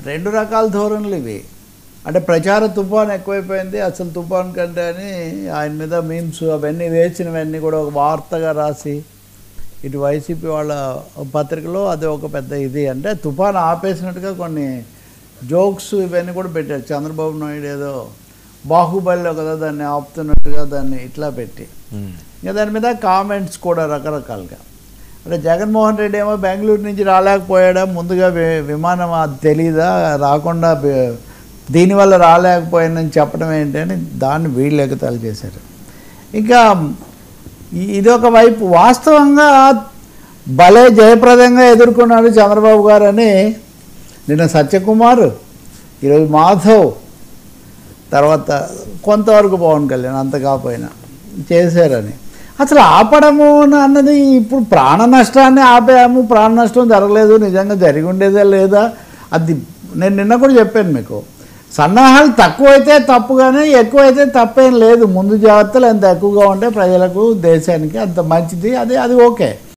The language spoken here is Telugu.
రెండు రకాల ధోరణులు ఇవి. అంటే ప్రచార తుఫాన్ ఎక్కువైపోయింది, అసలు తుఫాన్ కంటే అని ఆయన మీద మీమ్స్ అవన్నీ వేసినవన్నీ కూడా ఒక వార్తగా రాసి ఇటు వైసీపీ వాళ్ళ పత్రికలో అది ఒక పెద్ద ఇది. అంటే తుఫాన్ ఆపేసినట్టుగా కొన్ని జోక్స్ ఇవన్నీ కూడా పెట్టారు. చంద్రబాబు నాయుడు ఏదో బాహుబలిలో కదా దాన్ని ఆపుతున్నట్టుగా దాన్ని ఇట్లా పెట్టి, ఇంకా దాని మీద కామెంట్స్ కూడా రకరకాలుగా. అంటే జగన్మోహన్ రెడ్డి ఏమో బెంగళూరు నుంచి రాలేకపోయాడా, ముందుగా విమానం అది తెలీదా, రాకుండా దీనివల్ల రాలేకపోయానని చెప్పడం ఏంటి అని దాన్ని వీళ్ళు ఎగతాళి చేశారు. ఇంకా ఇదొక వైపు. వాస్తవంగా భలే జయప్రదంగా ఎదుర్కొన్నాడు చంద్రబాబు గారు అని నిన్న సత్యకుమార్, ఈరోజు మాధవ్, తర్వాత కొంతవరకు పవన్ కళ్యాణ్ అంత కాకపోయినా చేశారని. అసలు ఆపడము అన్నది ఇప్పుడు ప్రాణ నష్టాన్ని ఆపాము, ప్రాణ నష్టం జరగలేదు, నిజంగా జరిగి ఉండేదే లేదా అది నేను నిన్న కూడా చెప్పాను మీకు. సన్నాహాలు తక్కువైతే తప్పు కానీ ఎక్కువైతే తప్పేం లేదు. ముందు జాగ్రత్తలు ఎంత ఎక్కువగా ఉంటే ప్రజలకు దేశానికి అంత మంచిది. అది ఓకే.